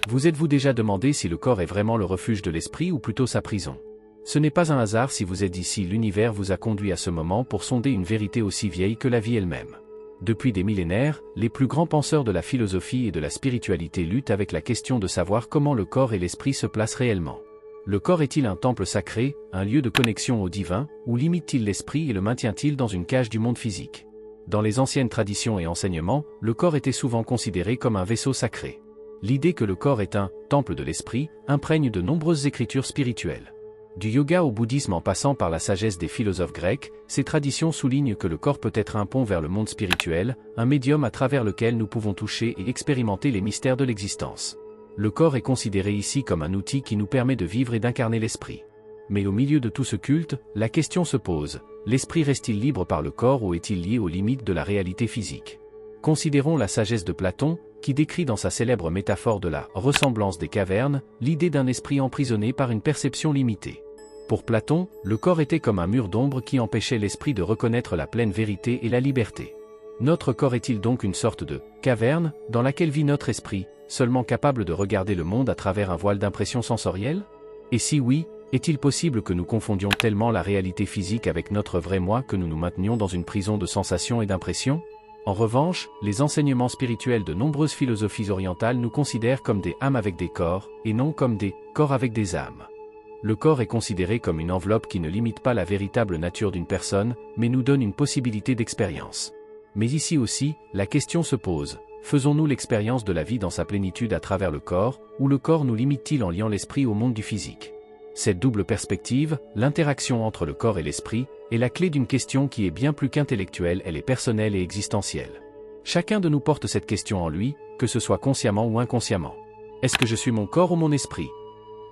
Vous êtes-vous déjà demandé si le corps est vraiment le refuge de l'esprit ou plutôt sa prison? Ce n'est pas un hasard si vous êtes ici, l'univers vous a conduit à ce moment pour sonder une vérité aussi vieille que la vie elle-même. Depuis des millénaires, les plus grands penseurs de la philosophie et de la spiritualité luttent avec la question de savoir comment le corps et l'esprit se placent réellement. Le corps est-il un temple sacré, un lieu de connexion au divin, ou limite-t-il l'esprit et le maintient-il dans une cage du monde physique? Dans les anciennes traditions et enseignements, le corps était souvent considéré comme un vaisseau sacré. L'idée que le corps est un « temple de l'esprit » imprègne de nombreuses écritures spirituelles. Du yoga au bouddhisme en passant par la sagesse des philosophes grecs, ces traditions soulignent que le corps peut être un pont vers le monde spirituel, un médium à travers lequel nous pouvons toucher et expérimenter les mystères de l'existence. Le corps est considéré ici comme un outil qui nous permet de vivre et d'incarner l'esprit. Mais au milieu de tout ce culte, la question se pose, l'esprit reste-t-il libre par le corps ou est-il lié aux limites de la réalité physique? Considérons la sagesse de Platon, qui décrit dans sa célèbre métaphore de la ressemblance des cavernes, l'idée d'un esprit emprisonné par une perception limitée. Pour Platon, le corps était comme un mur d'ombre qui empêchait l'esprit de reconnaître la pleine vérité et la liberté. Notre corps est-il donc une sorte de caverne dans laquelle vit notre esprit, seulement capable de regarder le monde à travers un voile d'impression sensorielle? Et si oui, est-il possible que nous confondions tellement la réalité physique avec notre vrai moi que nous nous maintenions dans une prison de sensations et d'impressions? En revanche, les enseignements spirituels de nombreuses philosophies orientales nous considèrent comme des âmes avec des corps, et non comme des corps avec des âmes. Le corps est considéré comme une enveloppe qui ne limite pas la véritable nature d'une personne, mais nous donne une possibilité d'expérience. Mais ici aussi, la question se pose, faisons-nous l'expérience de la vie dans sa plénitude à travers le corps, ou le corps nous limite-t-il en liant l'esprit au monde du physique? Cette double perspective, l'interaction entre le corps et l'esprit, est la clé d'une question qui est bien plus qu'intellectuelle, elle est personnelle et existentielle. Chacun de nous porte cette question en lui, que ce soit consciemment ou inconsciemment. Est-ce que je suis mon corps ou mon esprit?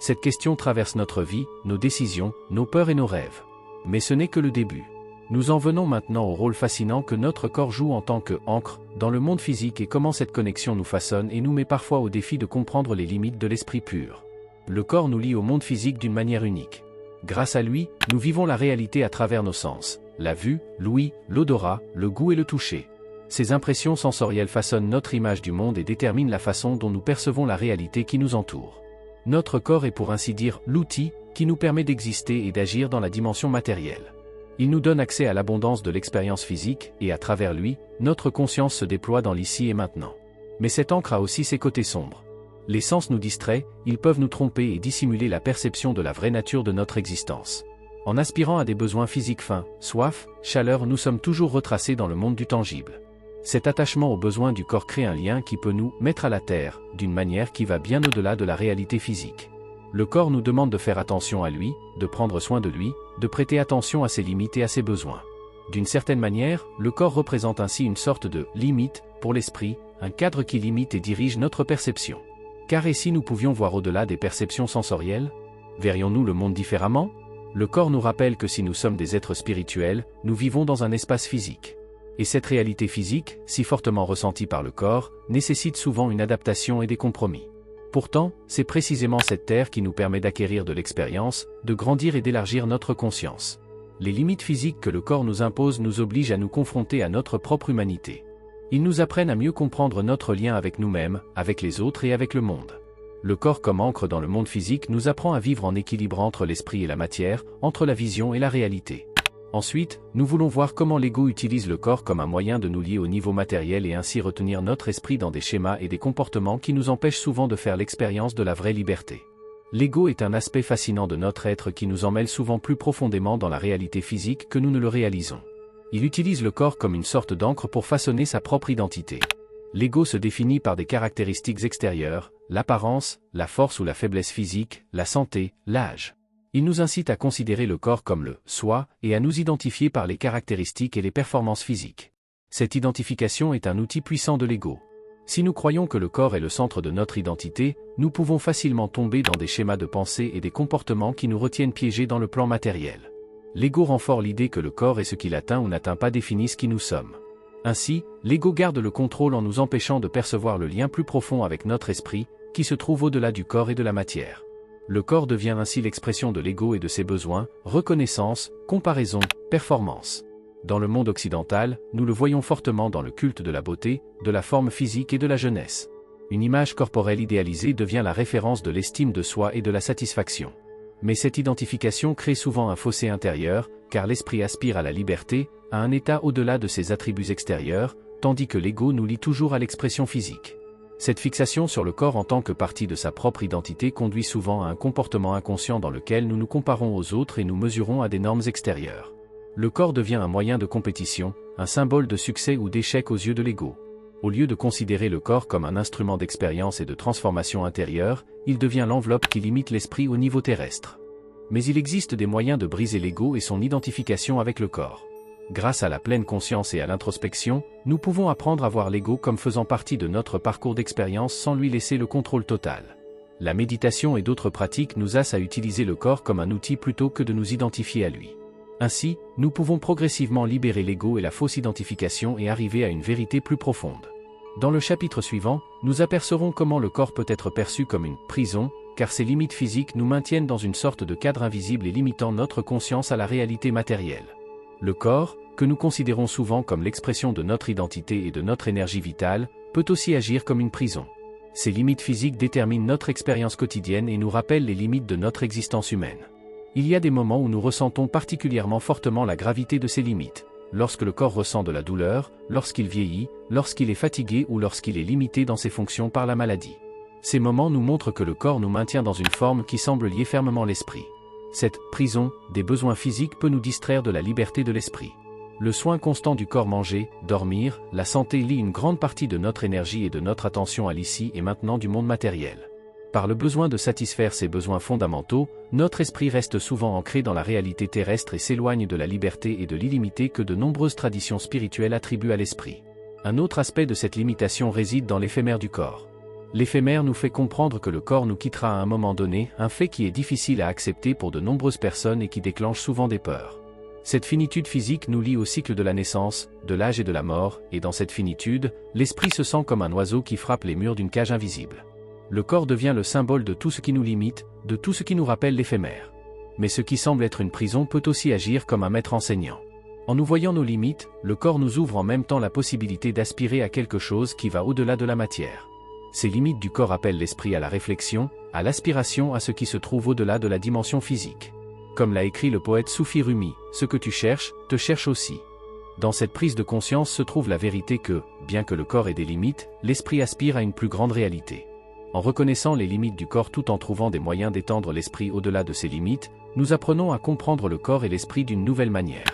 Cette question traverse notre vie, nos décisions, nos peurs et nos rêves. Mais ce n'est que le début. Nous en venons maintenant au rôle fascinant que notre corps joue en tant que ancre dans le monde physique et comment cette connexion nous façonne et nous met parfois au défi de comprendre les limites de l'esprit pur. Le corps nous lie au monde physique d'une manière unique. Grâce à lui, nous vivons la réalité à travers nos sens, la vue, l'ouïe, l'odorat, le goût et le toucher. Ces impressions sensorielles façonnent notre image du monde et déterminent la façon dont nous percevons la réalité qui nous entoure. Notre corps est pour ainsi dire l'outil qui nous permet d'exister et d'agir dans la dimension matérielle. Il nous donne accès à l'abondance de l'expérience physique et à travers lui, notre conscience se déploie dans l'ici et maintenant. Mais cette encre a aussi ses côtés sombres. Les sens nous distraient, ils peuvent nous tromper et dissimuler la perception de la vraie nature de notre existence. En aspirant à des besoins physiques faim, soif, chaleur, nous sommes toujours retracés dans le monde du tangible. Cet attachement aux besoins du corps crée un lien qui peut nous mettre à la terre, d'une manière qui va bien au-delà de la réalité physique. Le corps nous demande de faire attention à lui, de prendre soin de lui, de prêter attention à ses limites et à ses besoins. D'une certaine manière, le corps représente ainsi une sorte de limite pour l'esprit, un cadre qui limite et dirige notre perception. Car et si nous pouvions voir au-delà des perceptions sensorielles? Verrions-nous le monde différemment? Le corps nous rappelle que si nous sommes des êtres spirituels, nous vivons dans un espace physique. Et cette réalité physique, si fortement ressentie par le corps, nécessite souvent une adaptation et des compromis. Pourtant, c'est précisément cette terre qui nous permet d'acquérir de l'expérience, de grandir et d'élargir notre conscience. Les limites physiques que le corps nous impose nous obligent à nous confronter à notre propre humanité. Ils nous apprennent à mieux comprendre notre lien avec nous-mêmes, avec les autres et avec le monde. Le corps comme ancre dans le monde physique nous apprend à vivre en équilibre entre l'esprit et la matière, entre la vision et la réalité. Ensuite, nous voulons voir comment l'ego utilise le corps comme un moyen de nous lier au niveau matériel et ainsi retenir notre esprit dans des schémas et des comportements qui nous empêchent souvent de faire l'expérience de la vraie liberté. L'ego est un aspect fascinant de notre être qui nous emmêle souvent plus profondément dans la réalité physique que nous ne le réalisons. Il utilise le corps comme une sorte d'encre pour façonner sa propre identité. L'ego se définit par des caractéristiques extérieures, l'apparence, la force ou la faiblesse physique, la santé, l'âge. Il nous incite à considérer le corps comme le « soi » et à nous identifier par les caractéristiques et les performances physiques. Cette identification est un outil puissant de l'ego. Si nous croyons que le corps est le centre de notre identité, nous pouvons facilement tomber dans des schémas de pensée et des comportements qui nous retiennent piégés dans le plan matériel. L'ego rend fort l'idée que le corps et ce qu'il atteint ou n'atteint pas définissent qui nous sommes. Ainsi, l'ego garde le contrôle en nous empêchant de percevoir le lien plus profond avec notre esprit, qui se trouve au-delà du corps et de la matière. Le corps devient ainsi l'expression de l'ego et de ses besoins, reconnaissance, comparaison, performance. Dans le monde occidental, nous le voyons fortement dans le culte de la beauté, de la forme physique et de la jeunesse. Une image corporelle idéalisée devient la référence de l'estime de soi et de la satisfaction. Mais cette identification crée souvent un fossé intérieur, car l'esprit aspire à la liberté, à un état au-delà de ses attributs extérieurs, tandis que l'ego nous lie toujours à l'expression physique. Cette fixation sur le corps en tant que partie de sa propre identité conduit souvent à un comportement inconscient dans lequel nous nous comparons aux autres et nous mesurons à des normes extérieures. Le corps devient un moyen de compétition, un symbole de succès ou d'échec aux yeux de l'ego. Au lieu de considérer le corps comme un instrument d'expérience et de transformation intérieure, il devient l'enveloppe qui limite l'esprit au niveau terrestre. Mais il existe des moyens de briser l'ego et son identification avec le corps. Grâce à la pleine conscience et à l'introspection, nous pouvons apprendre à voir l'ego comme faisant partie de notre parcours d'expérience sans lui laisser le contrôle total. La méditation et d'autres pratiques nous aident à utiliser le corps comme un outil plutôt que de nous identifier à lui. Ainsi, nous pouvons progressivement libérer l'ego et la fausse identification et arriver à une vérité plus profonde. Dans le chapitre suivant, nous apercevrons comment le corps peut être perçu comme une prison, car ses limites physiques nous maintiennent dans une sorte de cadre invisible et limitant notre conscience à la réalité matérielle. Le corps, que nous considérons souvent comme l'expression de notre identité et de notre énergie vitale, peut aussi agir comme une prison. Ces limites physiques déterminent notre expérience quotidienne et nous rappellent les limites de notre existence humaine. Il y a des moments où nous ressentons particulièrement fortement la gravité de ces limites, lorsque le corps ressent de la douleur, lorsqu'il vieillit, lorsqu'il est fatigué ou lorsqu'il est limité dans ses fonctions par la maladie. Ces moments nous montrent que le corps nous maintient dans une forme qui semble lier fermement l'esprit. Cette prison des besoins physiques peut nous distraire de la liberté de l'esprit. Le soin constant du corps, manger, dormir, la santé lie une grande partie de notre énergie et de notre attention à l'ici et maintenant du monde matériel. Par le besoin de satisfaire ces besoins fondamentaux, notre esprit reste souvent ancré dans la réalité terrestre et s'éloigne de la liberté et de l'illimité que de nombreuses traditions spirituelles attribuent à l'esprit. Un autre aspect de cette limitation réside dans l'éphémère du corps. L'éphémère nous fait comprendre que le corps nous quittera à un moment donné, un fait qui est difficile à accepter pour de nombreuses personnes et qui déclenche souvent des peurs. Cette finitude physique nous lie au cycle de la naissance, de l'âge et de la mort, et dans cette finitude, l'esprit se sent comme un oiseau qui frappe les murs d'une cage invisible. Le corps devient le symbole de tout ce qui nous limite, de tout ce qui nous rappelle l'éphémère. Mais ce qui semble être une prison peut aussi agir comme un maître enseignant. En nous voyant nos limites, le corps nous ouvre en même temps la possibilité d'aspirer à quelque chose qui va au-delà de la matière. Ces limites du corps appellent l'esprit à la réflexion, à l'aspiration à ce qui se trouve au-delà de la dimension physique. Comme l'a écrit le poète Soufi Rumi, ce que tu cherches, te cherche aussi. Dans cette prise de conscience se trouve la vérité que, bien que le corps ait des limites, l'esprit aspire à une plus grande réalité. En reconnaissant les limites du corps tout en trouvant des moyens d'étendre l'esprit au-delà de ces limites, nous apprenons à comprendre le corps et l'esprit d'une nouvelle manière.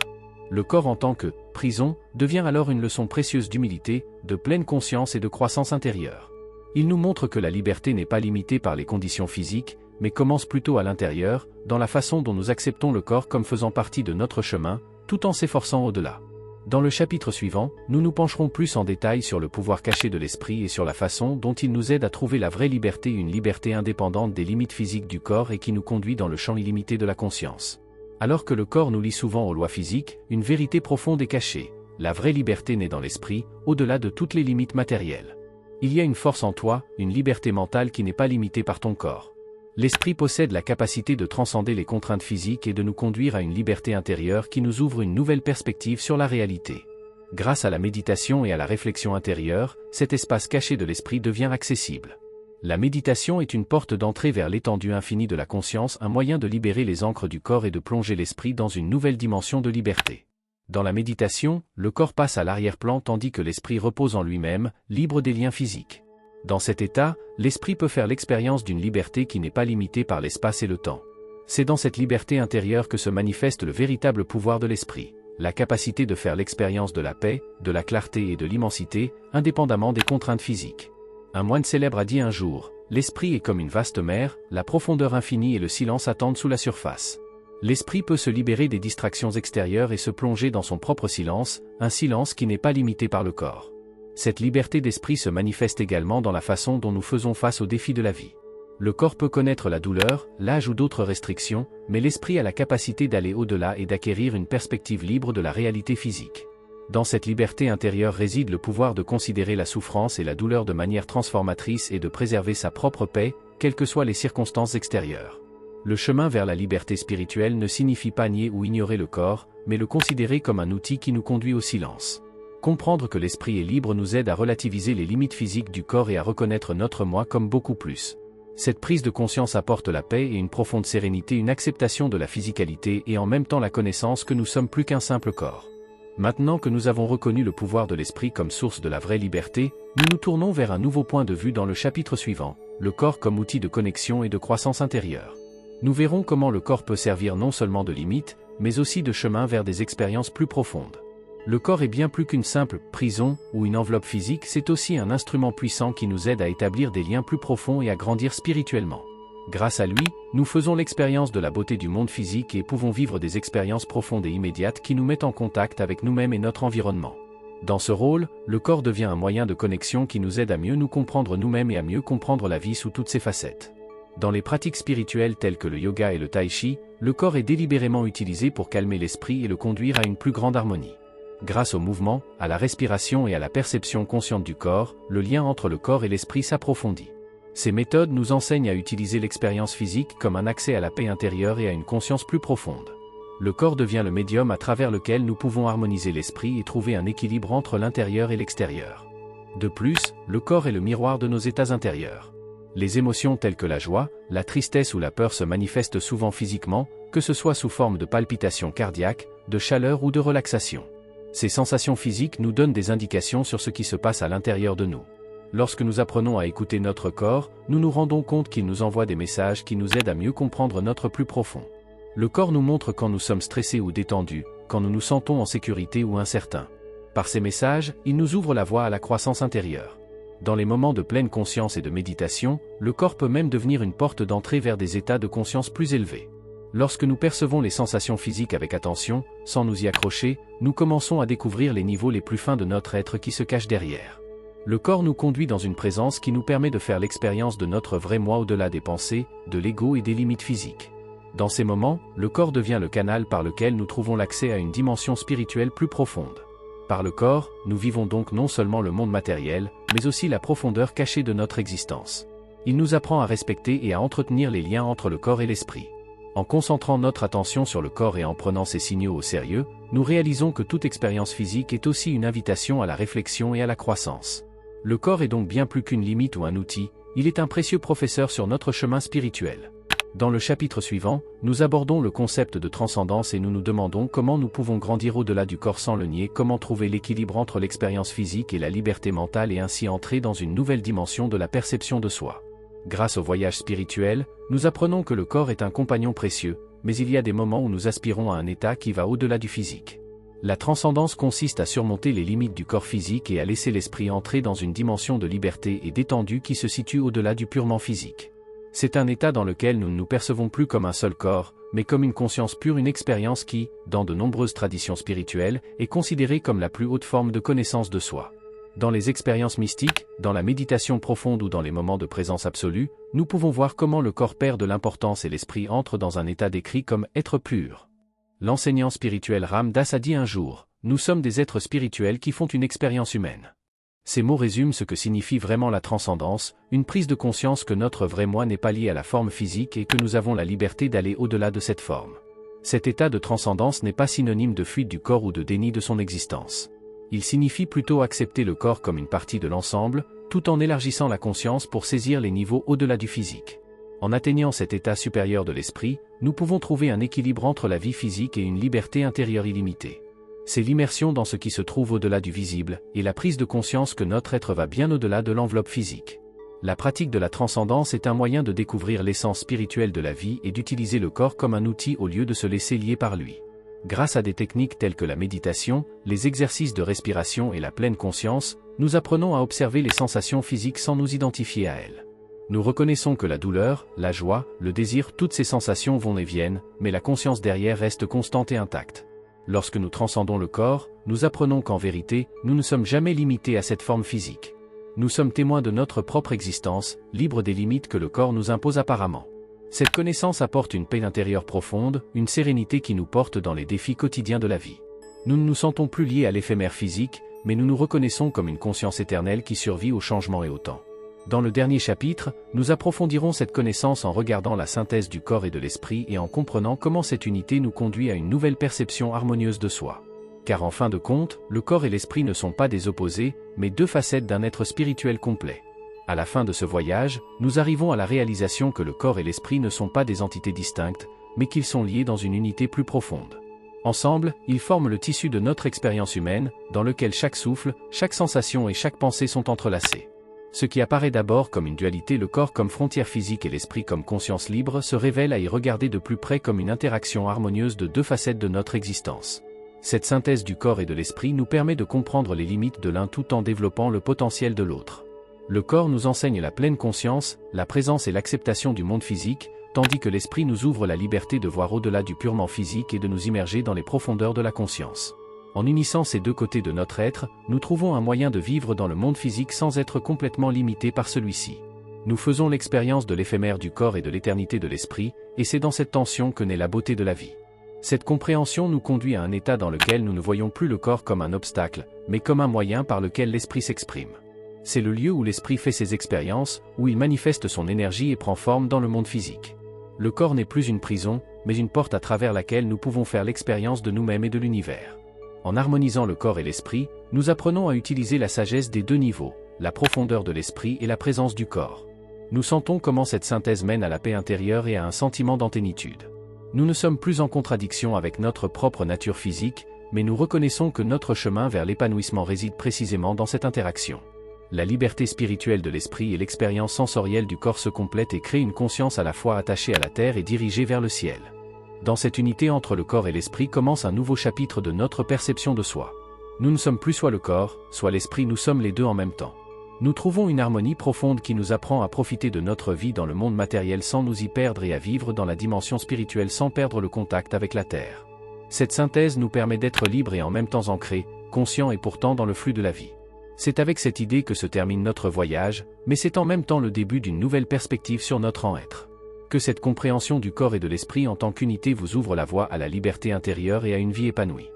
Le corps en tant que prison devient alors une leçon précieuse d'humilité, de pleine conscience et de croissance intérieure. Il nous montre que la liberté n'est pas limitée par les conditions physiques, mais commence plutôt à l'intérieur, dans la façon dont nous acceptons le corps comme faisant partie de notre chemin, tout en s'efforçant au-delà. Dans le chapitre suivant, nous nous pencherons plus en détail sur le pouvoir caché de l'esprit et sur la façon dont il nous aide à trouver la vraie liberté, une liberté indépendante des limites physiques du corps et qui nous conduit dans le champ illimité de la conscience. Alors que le corps nous lie souvent aux lois physiques, une vérité profonde est cachée. La vraie liberté naît dans l'esprit, au-delà de toutes les limites matérielles. Il y a une force en toi, une liberté mentale qui n'est pas limitée par ton corps. L'esprit possède la capacité de transcender les contraintes physiques et de nous conduire à une liberté intérieure qui nous ouvre une nouvelle perspective sur la réalité. Grâce à la méditation et à la réflexion intérieure, cet espace caché de l'esprit devient accessible. La méditation est une porte d'entrée vers l'étendue infinie de la conscience, un moyen de libérer les ancres du corps et de plonger l'esprit dans une nouvelle dimension de liberté. Dans la méditation, le corps passe à l'arrière-plan tandis que l'esprit repose en lui-même, libre des liens physiques. Dans cet état, l'esprit peut faire l'expérience d'une liberté qui n'est pas limitée par l'espace et le temps. C'est dans cette liberté intérieure que se manifeste le véritable pouvoir de l'esprit, la capacité de faire l'expérience de la paix, de la clarté et de l'immensité, indépendamment des contraintes physiques. Un moine célèbre a dit un jour, « L'esprit est comme une vaste mer, la profondeur infinie et le silence attendent sous la surface. » L'esprit peut se libérer des distractions extérieures et se plonger dans son propre silence, un silence qui n'est pas limité par le corps. Cette liberté d'esprit se manifeste également dans la façon dont nous faisons face aux défis de la vie. Le corps peut connaître la douleur, l'âge ou d'autres restrictions, mais l'esprit a la capacité d'aller au-delà et d'acquérir une perspective libre de la réalité physique. Dans cette liberté intérieure réside le pouvoir de considérer la souffrance et la douleur de manière transformatrice et de préserver sa propre paix, quelles que soient les circonstances extérieures. Le chemin vers la liberté spirituelle ne signifie pas nier ou ignorer le corps, mais le considérer comme un outil qui nous conduit au silence. Comprendre que l'esprit est libre nous aide à relativiser les limites physiques du corps et à reconnaître notre moi comme beaucoup plus. Cette prise de conscience apporte la paix et une profonde sérénité, une acceptation de la physicalité et en même temps la connaissance que nous sommes plus qu'un simple corps. Maintenant que nous avons reconnu le pouvoir de l'esprit comme source de la vraie liberté, nous nous tournons vers un nouveau point de vue dans le chapitre suivant, le corps comme outil de connexion et de croissance intérieure. Nous verrons comment le corps peut servir non seulement de limite, mais aussi de chemin vers des expériences plus profondes. Le corps est bien plus qu'une simple prison ou une enveloppe physique, c'est aussi un instrument puissant qui nous aide à établir des liens plus profonds et à grandir spirituellement. Grâce à lui, nous faisons l'expérience de la beauté du monde physique et pouvons vivre des expériences profondes et immédiates qui nous mettent en contact avec nous-mêmes et notre environnement. Dans ce rôle, le corps devient un moyen de connexion qui nous aide à mieux nous comprendre nous-mêmes et à mieux comprendre la vie sous toutes ses facettes. Dans les pratiques spirituelles telles que le yoga et le tai chi, le corps est délibérément utilisé pour calmer l'esprit et le conduire à une plus grande harmonie. Grâce au mouvement, à la respiration et à la perception consciente du corps, le lien entre le corps et l'esprit s'approfondit. Ces méthodes nous enseignent à utiliser l'expérience physique comme un accès à la paix intérieure et à une conscience plus profonde. Le corps devient le médium à travers lequel nous pouvons harmoniser l'esprit et trouver un équilibre entre l'intérieur et l'extérieur. De plus, le corps est le miroir de nos états intérieurs. Les émotions telles que la joie, la tristesse ou la peur se manifestent souvent physiquement, que ce soit sous forme de palpitations cardiaques, de chaleur ou de relaxation. Ces sensations physiques nous donnent des indications sur ce qui se passe à l'intérieur de nous. Lorsque nous apprenons à écouter notre corps, nous nous rendons compte qu'il nous envoie des messages qui nous aident à mieux comprendre notre plus profond. Le corps nous montre quand nous sommes stressés ou détendus, quand nous nous sentons en sécurité ou incertains. Par ces messages, il nous ouvre la voie à la croissance intérieure. Dans les moments de pleine conscience et de méditation, le corps peut même devenir une porte d'entrée vers des états de conscience plus élevés. Lorsque nous percevons les sensations physiques avec attention, sans nous y accrocher, nous commençons à découvrir les niveaux les plus fins de notre être qui se cachent derrière. Le corps nous conduit dans une présence qui nous permet de faire l'expérience de notre vrai moi au-delà des pensées, de l'ego et des limites physiques. Dans ces moments, le corps devient le canal par lequel nous trouvons l'accès à une dimension spirituelle plus profonde. Par le corps, nous vivons donc non seulement le monde matériel, mais aussi la profondeur cachée de notre existence. Il nous apprend à respecter et à entretenir les liens entre le corps et l'esprit. En concentrant notre attention sur le corps et en prenant ces signaux au sérieux, nous réalisons que toute expérience physique est aussi une invitation à la réflexion et à la croissance. Le corps est donc bien plus qu'une limite ou un outil, il est un précieux professeur sur notre chemin spirituel. Dans le chapitre suivant, nous abordons le concept de transcendance et nous nous demandons comment nous pouvons grandir au-delà du corps sans le nier, comment trouver l'équilibre entre l'expérience physique et la liberté mentale et ainsi entrer dans une nouvelle dimension de la perception de soi. Grâce au voyage spirituel, nous apprenons que le corps est un compagnon précieux, mais il y a des moments où nous aspirons à un état qui va au-delà du physique. La transcendance consiste à surmonter les limites du corps physique et à laisser l'esprit entrer dans une dimension de liberté et d'étendue qui se situe au-delà du purement physique. C'est un état dans lequel nous ne nous percevons plus comme un seul corps, mais comme une conscience pure, une expérience qui, dans de nombreuses traditions spirituelles, est considérée comme la plus haute forme de connaissance de soi. Dans les expériences mystiques, dans la méditation profonde ou dans les moments de présence absolue, nous pouvons voir comment le corps perd de l'importance et l'esprit entre dans un état décrit comme « être pur ». L'enseignant spirituel Ram Dass a dit un jour « Nous sommes des êtres spirituels qui font une expérience humaine ». Ces mots résument ce que signifie vraiment la transcendance, une prise de conscience que notre vrai moi n'est pas lié à la forme physique et que nous avons la liberté d'aller au-delà de cette forme. Cet état de transcendance n'est pas synonyme de fuite du corps ou de déni de son existence. Il signifie plutôt accepter le corps comme une partie de l'ensemble, tout en élargissant la conscience pour saisir les niveaux au-delà du physique. En atteignant cet état supérieur de l'esprit, nous pouvons trouver un équilibre entre la vie physique et une liberté intérieure illimitée. C'est l'immersion dans ce qui se trouve au-delà du visible, et la prise de conscience que notre être va bien au-delà de l'enveloppe physique. La pratique de la transcendance est un moyen de découvrir l'essence spirituelle de la vie et d'utiliser le corps comme un outil au lieu de se laisser lier par lui. Grâce à des techniques telles que la méditation, les exercices de respiration et la pleine conscience, nous apprenons à observer les sensations physiques sans nous identifier à elles. Nous reconnaissons que la douleur, la joie, le désir, toutes ces sensations vont et viennent, mais la conscience derrière reste constante et intacte. Lorsque nous transcendons le corps, nous apprenons qu'en vérité, nous ne sommes jamais limités à cette forme physique. Nous sommes témoins de notre propre existence, libres des limites que le corps nous impose apparemment. Cette connaissance apporte une paix intérieure profonde, une sérénité qui nous porte dans les défis quotidiens de la vie. Nous ne nous sentons plus liés à l'éphémère physique, mais nous nous reconnaissons comme une conscience éternelle qui survit au changement et au temps. Dans le dernier chapitre, nous approfondirons cette connaissance en regardant la synthèse du corps et de l'esprit et en comprenant comment cette unité nous conduit à une nouvelle perception harmonieuse de soi. Car en fin de compte, le corps et l'esprit ne sont pas des opposés, mais deux facettes d'un être spirituel complet. À la fin de ce voyage, nous arrivons à la réalisation que le corps et l'esprit ne sont pas des entités distinctes, mais qu'ils sont liés dans une unité plus profonde. Ensemble, ils forment le tissu de notre expérience humaine, dans lequel chaque souffle, chaque sensation et chaque pensée sont entrelacés. Ce qui apparaît d'abord comme une dualité, le corps comme frontière physique et l'esprit comme conscience libre, se révèle à y regarder de plus près comme une interaction harmonieuse de deux facettes de notre existence. Cette synthèse du corps et de l'esprit nous permet de comprendre les limites de l'un tout en développant le potentiel de l'autre. Le corps nous enseigne la pleine conscience, la présence et l'acceptation du monde physique, tandis que l'esprit nous ouvre la liberté de voir au-delà du purement physique et de nous immerger dans les profondeurs de la conscience. En unissant ces deux côtés de notre être, nous trouvons un moyen de vivre dans le monde physique sans être complètement limité par celui-ci. Nous faisons l'expérience de l'éphémère du corps et de l'éternité de l'esprit, et c'est dans cette tension que naît la beauté de la vie. Cette compréhension nous conduit à un état dans lequel nous ne voyons plus le corps comme un obstacle, mais comme un moyen par lequel l'esprit s'exprime. C'est le lieu où l'esprit fait ses expériences, où il manifeste son énergie et prend forme dans le monde physique. Le corps n'est plus une prison, mais une porte à travers laquelle nous pouvons faire l'expérience de nous-mêmes et de l'univers. En harmonisant le corps et l'esprit, nous apprenons à utiliser la sagesse des deux niveaux, la profondeur de l'esprit et la présence du corps. Nous sentons comment cette synthèse mène à la paix intérieure et à un sentiment d'anténitude. Nous ne sommes plus en contradiction avec notre propre nature physique, mais nous reconnaissons que notre chemin vers l'épanouissement réside précisément dans cette interaction. La liberté spirituelle de l'esprit et l'expérience sensorielle du corps se complètent et créent une conscience à la fois attachée à la terre et dirigée vers le ciel. Dans cette unité entre le corps et l'esprit commence un nouveau chapitre de notre perception de soi. Nous ne sommes plus soit le corps, soit l'esprit, nous sommes les deux en même temps. Nous trouvons une harmonie profonde qui nous apprend à profiter de notre vie dans le monde matériel sans nous y perdre et à vivre dans la dimension spirituelle sans perdre le contact avec la terre. Cette synthèse nous permet d'être libres et en même temps ancrés, conscients et pourtant dans le flux de la vie. C'est avec cette idée que se termine notre voyage, mais c'est en même temps le début d'une nouvelle perspective sur notre être. Que cette compréhension du corps et de l'esprit en tant qu'unité vous ouvre la voie à la liberté intérieure et à une vie épanouie.